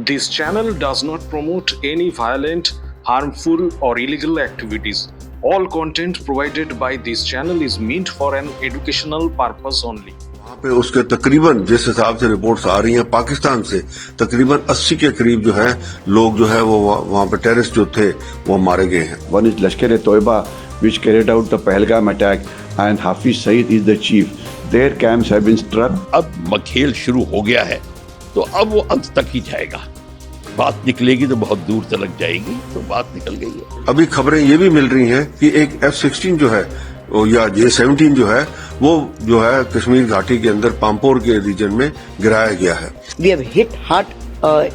This channel does not promote any violent, harmful, or illegal activities. All content provided by this channel is meant for an educational purpose only. वहाँ पे उसके तकरीबन जिस हिसाब से reports आ रही हैं पाकिस्तान से तकरीबन 80 के करीब जो है लोग जो है वो वहाँ पे टेररिस्ट जो थे वो मारे गए हैं. One is Lashkar-e-Toiba, which carried out the Pahalgam attack, and Hafiz Saeed is the chief. Their camps have been struck. अब मखेल शुरू हो गया है तो अब वो अंत तक ही जाएगा. बात निकलेगी तो बहुत दूर तक जाएगी, तो बात निकल गई है. अभी खबरें ये भी मिल रही हैं कि एक F-16 जो है या J-17 जो है वो जो है कश्मीर घाटी के अंदर पामपोर के रीजन में गिराया गया है. We have hit hard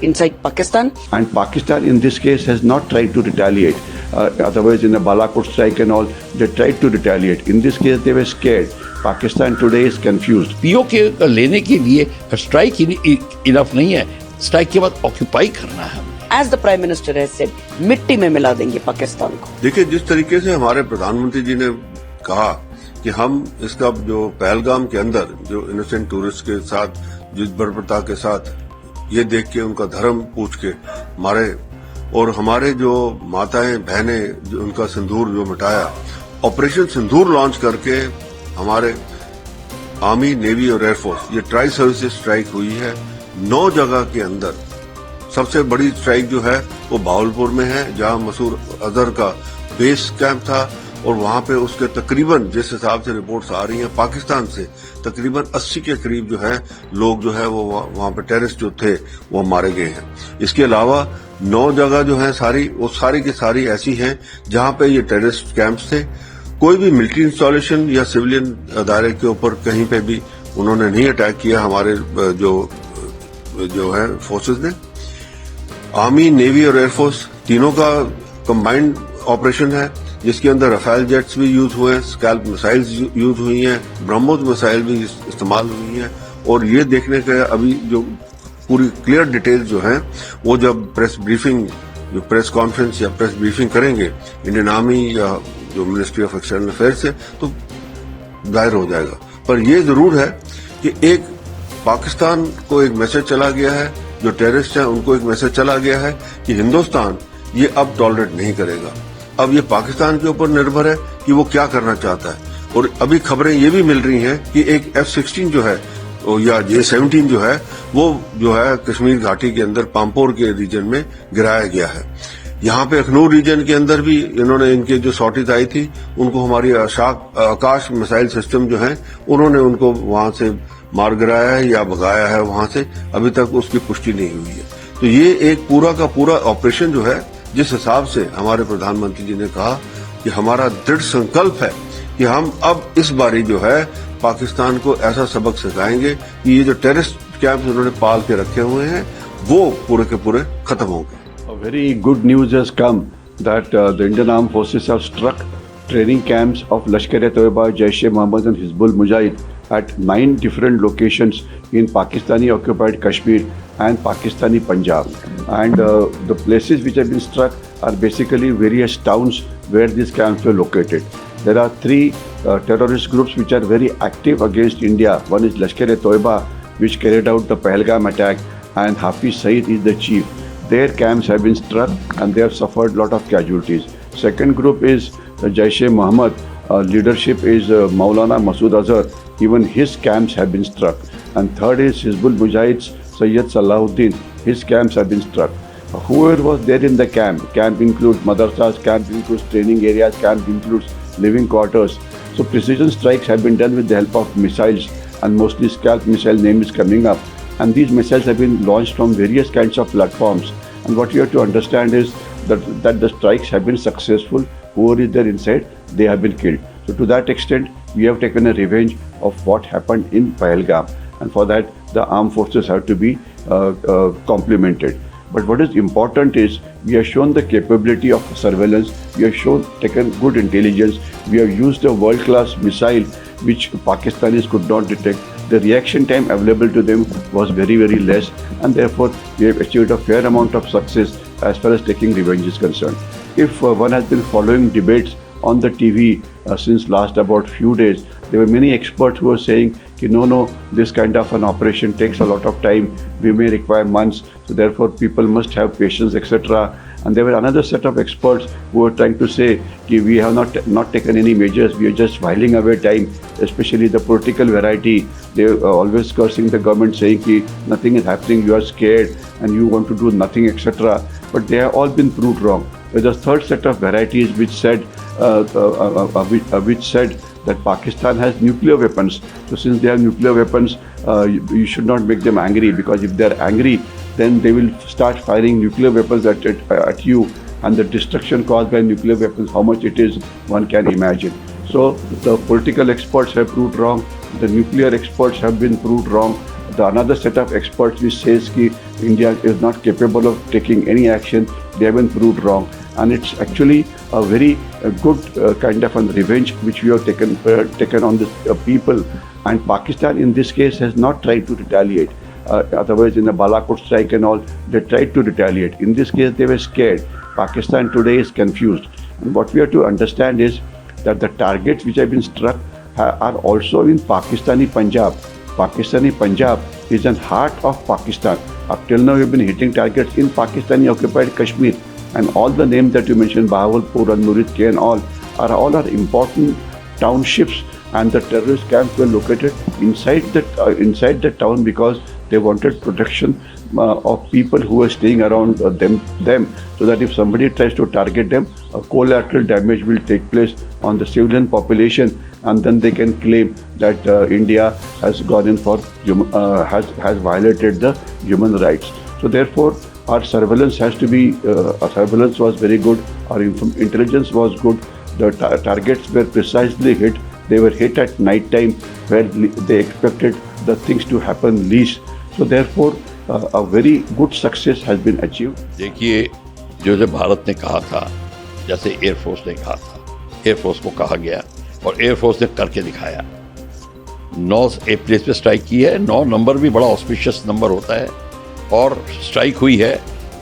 inside Pakistan. And Pakistan in this case has not tried to retaliate. Otherwise in the Balakot strike and all, they tried to retaliate. In this case they were scared. Pakistan today is confused. POK लेने के लिए strike enough नहीं है. Strike के बाद occupy करना है. As the Prime Minister has said, मिट्टी में मिला देंगे पाकिस्तान को. देखिए जिस तरीके से हमारे प्रधानमंत्री जी ने कहा कि हम इसका जो पहलगाम के अंदर जो इनोसेंट टूरिस्ट के साथ जिस बर्बरता के साथ ये देख के उनका धर्म पूछ के मारे और हमारे जो माताएं बहनें जो उनका सिंदूर जो मिटाया, ऑपरेशन सिंदूर लॉन्च करके हमारे आर्मी, नेवी और एयरफोर्स ये ट्राई सर्विसेज स्ट्राइक हुई है 9 जगह के अंदर. सबसे बड़ी स्ट्राइक जो है वो बावलपुर में है जहां मसूद अजहर का बेस कैंप था और वहां पे उसके तकरीबन जिस हिसाब से रिपोर्ट्स आ रही हैं पाकिस्तान से तकरीबन 80 के करीब जो है लोग जो है वो वहां पे टेररिस्ट जो थे वो मारे गए हैं. इसके अलावा 9 जगह जो है वो सारी की सारी ऐसी हैं जहां पे ये टेररिस्ट कैंप्स थे. कोई भी मिलिट्री इंस्टॉलेशन या सिविलियन दायरे के ऊपर कहीं पे भी उन्होंने नहीं अटैक किया. हमारे जो है फोर्सेज ने, आर्मी, नेवी और एयरफोर्स तीनों का कंबाइंड ऑपरेशन है जिसके अंदर रफेल जेट्स भी यूज हुए हैं, स्कैल्प मिसाइल्स यूज हुई हैं, ब्रह्मोस मिसाइल भी इस्तेमाल हुई हैं. और ये देखने का अभी जो पूरी क्लियर डिटेल्स जो हैं वो जब प्रेस कॉन्फ्रेंस या प्रेस ब्रीफिंग करेंगे इंडियन आर्मी या जो मिनिस्ट्री ऑफ एक्सटर्नल अफेयर्स से तो जाहिर हो जाएगा. पर ये जरूर है कि एक पाकिस्तान को एक मैसेज चला गया है, जो टेररिस्ट हैं उनको एक मैसेज चला गया है कि हिंदुस्तान ये अब टॉलरेट नहीं करेगा. अब ये पाकिस्तान के ऊपर निर्भर है कि वो क्या करना चाहता है. और अभी खबरें ये भी मिल रही हैं कि एक F-16 जो है या J-17 जो है वो जो है कश्मीर घाटी के अंदर पामपोर के रीजन में गिराया गया है. यहाँ पे अखनूर रीजन के अंदर भी इन्होंने इनके जो सॉटीज आई थी उनको हमारी आकाश मिसाइल सिस्टम जो है उन्होंने उनको वहां से मार गिराया है या भगाया है वहां से. अभी तक उसकी पुष्टि नहीं हुई है. तो ये एक पूरा का पूरा ऑपरेशन जो है जिस हिसाब से हमारे प्रधानमंत्री जी ने कहा कि हमारा दृढ़ संकल्प है कि हम अब इस बारी जो है पाकिस्तान को ऐसा सबक सिखाएंगे कि ये जो टेररिस्ट कैंप उन्होंने पाल के रखे हुए हैं वो पूरे के पूरे खत्म होंगे. A very good news has come that the Indian Armed Forces have struck training camps of Lashkar-e-Toiba, Jaish-e-Mohammed and Hizbul Mujahid at 9 different locations in Pakistani occupied Kashmir and Pakistani Punjab. And the places which have been struck are basically various towns where these camps were located. There are 3 terrorist groups which are very active against India. One is Lashkar-e-Toiba, which carried out the Pahalgam attack, and Hafiz Saeed is the chief. Their camps have been struck and they have suffered a lot of casualties. Second group is Jaish-e-Mohammed. Leadership is Maulana Masood Azhar. Even his camps have been struck. And third is Hizbul Mujahid's Sayyid Salahuddin. His camps have been struck. Whoever was there in the camp includes madrasas, camp includes training areas, camp includes living quarters. So precision strikes have been done with the help of missiles, and mostly Scalp missile name is coming up. And these missiles have been launched from various kinds of platforms. And what you have to understand is that the strikes have been successful. Whoever is there inside, they have been killed. So to that extent, we have taken a revenge of what happened in Pahalgam. And for that, the armed forces have to be complimented. But what is important is we have shown the capability of surveillance. We have taken good intelligence. We have used a world-class missile which Pakistanis could not detect. The reaction time available to them was very, very less, and therefore we have achieved a fair amount of success as far as taking revenge is concerned. If one has been following debates on the TV since last about few days, there were many experts who were saying, no, this kind of an operation takes a lot of time. We may require months, so therefore people must have patience, etc. And there were another set of experts who were trying to say, we have not taken any measures. We are just whiling away time, especially the political variety. They are always cursing the government, saying, nothing is happening. You are scared and you want to do nothing, etc. But they have all been proved wrong. There's a third set of varieties which said that Pakistan has nuclear weapons. So since they have nuclear weapons, you should not make them angry, because if they're angry, then they will start firing nuclear weapons at you, and the destruction caused by nuclear weapons, how much it is, one can imagine. So the political experts have proved wrong, the nuclear experts have been proved wrong. Another set of experts which says that India is not capable of taking any action, they have been proved wrong. And it's actually a very good kind of a revenge which we have taken on the people. And Pakistan in this case has not tried to retaliate. Otherwise, in the Balakot strike and all, they tried to retaliate. In this case, they were scared. Pakistan today is confused. And what we have to understand is that the targets which have been struck are also in Pakistani Punjab. Pakistani Punjab is in heart of Pakistan. Up till now, we have been hitting targets in Pakistani occupied Kashmir. And all the names that you mentioned, Bahawalpur and Murid K and all are important townships, and the terrorist camps were located inside the town because they wanted protection of people who were staying around them, so that if somebody tries to target them, a collateral damage will take place on the civilian population, and then they can claim that India has gone in for has violated the human rights. So therefore, our surveillance has to be, our surveillance was very good, our intelligence was good, the targets were precisely hit, they were hit at night time where they expected the things to happen least. So therefore, a very good success has been achieved. देखिए, जो भारत ने कहा था, जैसे air force ने कहा था, air force को कहा गया और एयरफोर्स ने करके दिखाया। 9 प्लेस पे स्ट्राइक की है, 9 नंबर भी बड़ा ऑस्पिशियस नंबर होता है, और स्ट्राइक हुई है,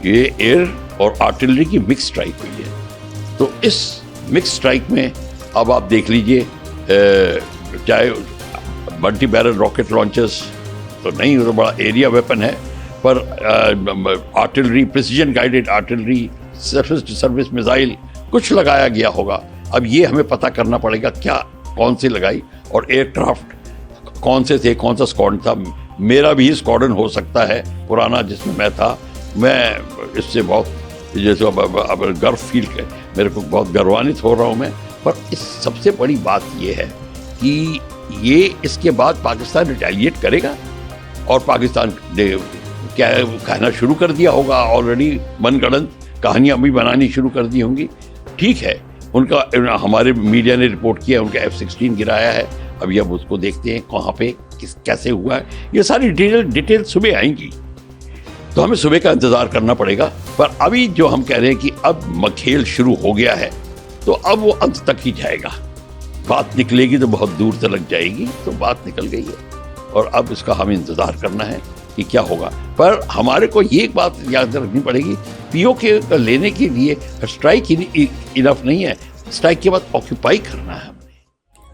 ये एयर और आर्टिलरी की मिक्स स्ट्राइक हुई है। तो इस मिक्स स्ट्राइक में अब आप देख लीजिए, चाहे मल्टी बैरल रॉकेट लॉन्चर्स तो नहीं, तो बड़ा एरिया वेपन है, पर artillery, precision guided artillery, surface to service missile कुछ लगाया गया होगा। अब ये हमें पता करना पड़ेगा क्या, कौन सी लगाई, और एयरक्राफ्ट कौन से थे, कौन सा स्क्वाड्रन था। मेरा भी स्क्वाड्रन हो सकता है पुराना जिसमें मैं था, मैं इससे बहुत जैसे अब गर्व फील कर, मेरे को बहुत गर्वान्वित हो रहा हूँ मैं। पर इस सबसे बड़ी बात ये है कि ये इसके बाद पाकिस्तान रिटेलिएट करेगा, और पाकिस्तान ने क्या कहना शुरू कर दिया होगा, ऑलरेडी मनगढ़ंत कहानियाँ भी बनानी शुरू कर दी होंगी। ठीक है, उनका हमारे मीडिया ने रिपोर्ट किया, उनका F-16 गिराया है। अभी अब उसको देखते हैं कहाँ पे कैसे हुआ है, ये सारी डिटेल सुबह आएंगी, तो हमें सुबह का इंतज़ार करना पड़ेगा। पर अभी जो हम कह रहे हैं कि अब खेल शुरू हो गया है, तो अब वो अंत तक ही जाएगा। बात निकलेगी तो बहुत दूर तक जाएगी, तो बात निकल गई है, और अब इसका हमें इंतज़ार करना है कि क्या होगा। पर हमारे को ये एक बात याद रखनी पड़ेगी, POK लेने के लिए स्ट्राइक इनफ नहीं है, स्ट्राइक के बाद ऑक्यूपाई करना है।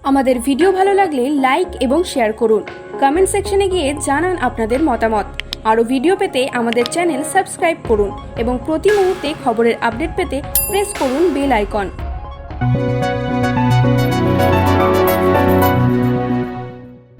আমাদের ভিডিও ভালো লাগলে লাইক এবং শেয়ার করুন, কমেন্ট সেকশনে গিয়ে জানান আপনাদের মতামত। আরও ভিডিও পেতে আমাদের চ্যানেল সাবস্ক্রাইব করুন এবং প্রতি মুহূর্তে খবরের আপডেট পেতে প্রেস করুন বেল আইকন।